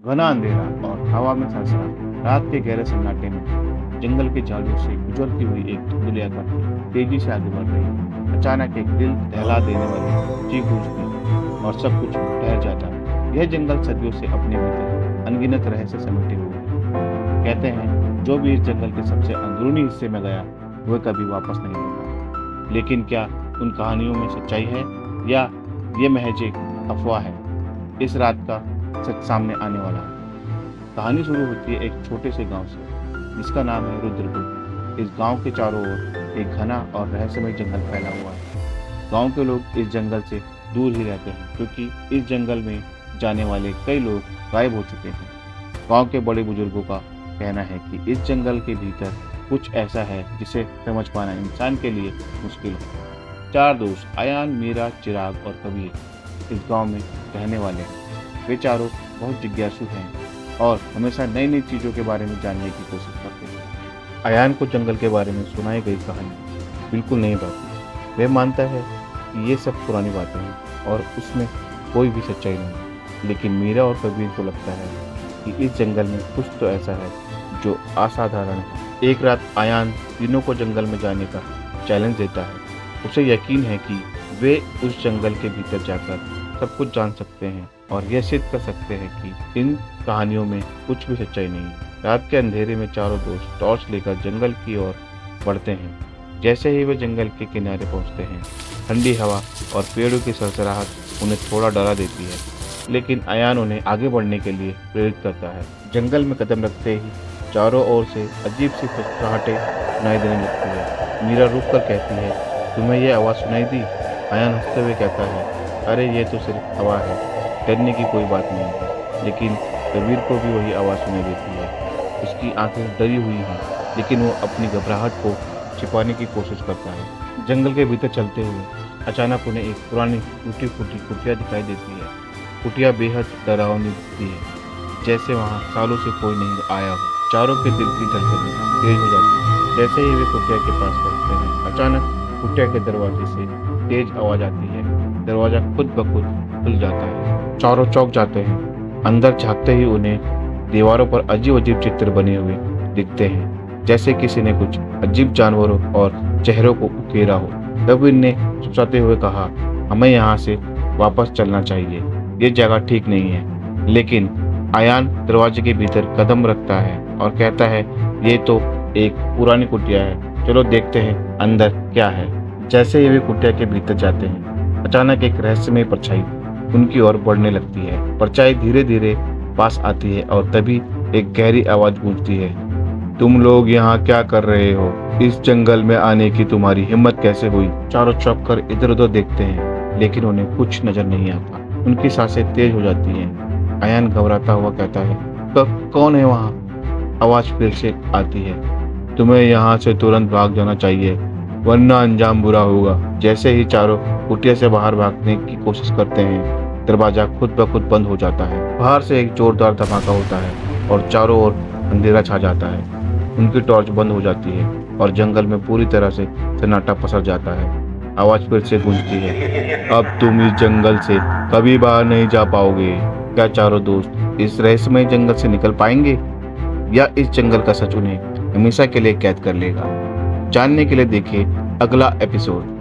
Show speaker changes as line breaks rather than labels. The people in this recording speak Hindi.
घना अंधेरा और हवा में सरसराहट। रात के गहरे सन्नाटे में जंगल के झाड़ियों से गुजरती हुई एक धुंधली आकृति तेजी से आगे बढ़ रही है। अचानक एक दिल दहला देने वाली चीख गूंजती और सब कुछ ठहर जाता है। यह जंगल सदियों से अपने भीतर अनगिनत रहस्य समेटे हुए है। कहते हैं जो भी इस जंगल के सबसे अंदरूनी हिस्से में गया वह कभी वापस नहीं लौटा। लेकिन क्या उन कहानियों में सच्चाई है या ये महज एक अफवाह है? इस रात का सच सामने आने वाला है। कहानी शुरू होती है एक छोटे से गांव से जिसका नाम है रुद्रपुर। इस गांव के चारों ओर एक घना और रहस्यमय जंगल फैला हुआ है। गांव के लोग इस जंगल से दूर ही रहते हैं क्योंकि इस जंगल में जाने वाले कई लोग गायब हो चुके हैं। गांव के बड़े बुजुर्गों का कहना है कि इस जंगल के भीतर कुछ ऐसा है जिसे समझ पाना इंसान के लिए मुश्किल है। चार दोस्त अयान, मीरा, चिराग और कबीर इस गांव में रहने वाले हैं। वे चारों बहुत जिज्ञासु हैं और हमेशा नई नई चीज़ों के बारे में जानने की कोशिश करते हैं। अयान को जंगल के बारे में सुनाई गई कहानी बिल्कुल नहीं भाती। वह मानता है कि ये सब पुरानी बातें हैं और उसमें कोई भी सच्चाई नहीं। लेकिन मीरा और कबीर को लगता है कि इस जंगल में कुछ तो ऐसा है जो असाधारण है। एक रात अयान तीनों को जंगल में जाने का चैलेंज देता है। उसे यकीन है कि वे उस जंगल के भीतर जाकर सब कुछ जान सकते हैं और यह सिद्ध कर सकते हैं कि इन कहानियों में कुछ भी सच्चाई नहीं है। रात के अंधेरे में चारों दोस्त टॉर्च लेकर जंगल की ओर बढ़ते हैं। जैसे ही वे जंगल के किनारे पहुंचते हैं, ठंडी हवा और पेड़ों की सरसराहट उन्हें थोड़ा डरा देती है, लेकिन अयान उन्हें आगे बढ़ने के लिए प्रेरित करता है। जंगल में कदम रखते ही चारों ओर से अजीब सी फुसफुसाहटें सुनाई देने लगती है। मीरा रुक कर कहती है, तुम्हें यह आवाज़ सुनाई दी? अयान हंसते हुए कहता है, अरे ये तो सिर्फ हवा है, डरने की कोई बात नहीं है। लेकिन कबीर को भी वही आवाज़ सुनाई देती है। उसकी आंखें डरी हुई हैं, लेकिन वो अपनी घबराहट को छिपाने की कोशिश करता है। जंगल के भीतर चलते हुए अचानक उन्हें एक पुरानी टूटी फूटी कुटिया दिखाई देती है। कुटिया बेहद डरावनी दिखती है, जैसे वहाँ सालों से कोई नहीं आया हो। चारों के दिल की धड़कनें तेज हो जाती है। जैसे ही वे कुटिया के पास पहुँचते हैं, अचानक कुटिया के दरवाजे से तेज आवाज़ आती है। दरवाजा खुद ब खुद खुल जाता है। चारों चौंक जाते हैं। अंदर झांकते ही उन्हें दीवारों पर अजीब अजीब चित्र बने हुए दिखते हैं, जैसे किसी ने कुछ अजीब जानवरों और चेहरों को उकेरा हो। कबीर ने सुसुसाते हुए कहा, हमें यहाँ से वापस चलना चाहिए, ये जगह ठीक नहीं है। लेकिन अयान दरवाजे के भीतर कदम रखता है और कहता है, ये तो एक पुरानी कुटिया है, चलो देखते हैं अंदर क्या है। जैसे ही वे कुटिया के भीतर जाते हैं, अचानक एक रहस्यमय परछाई उनकी ओर बढ़ने लगती है। परछाई धीरे धीरे पास आती है और तभी एक गहरी आवाज गूंजती है, तुम लोग यहाँ क्या कर रहे हो? इस जंगल में आने की तुम्हारी हिम्मत कैसे हुई? चारों चौंक कर इधर उधर देखते हैं, लेकिन उन्हें कुछ नजर नहीं आता। उनकी सांसें तेज हो जाती हैं। अयान घबराता हुआ कहता है, कौन है वहाँ? आवाज फिर से आती है, तुम्हें यहाँ से तुरंत भाग जाना चाहिए वरना अंजाम बुरा होगा। जैसे ही चारों कुटिया से बाहर भागने की कोशिश करते हैं, दरवाजा खुद ब खुद बंद हो जाता है। बाहर से एक जोरदार धमाका होता है और चारों ओर अंधेरा छा जाता है। उनकी टॉर्च बंद हो जाती है और जंगल में पूरी तरह से सन्नाटा पसर जाता है। आवाज फिर से गूंजती है, अब तुम इस जंगल से कभी बाहर नहीं जा पाओगे। क्या चारों दोस्त इस रहस्यमय जंगल से निकल पाएंगे या इस जंगल का सच उन्हें हमेशा के लिए कैद कर लेगा? जानने के लिए देखिए अगला एपिसोड।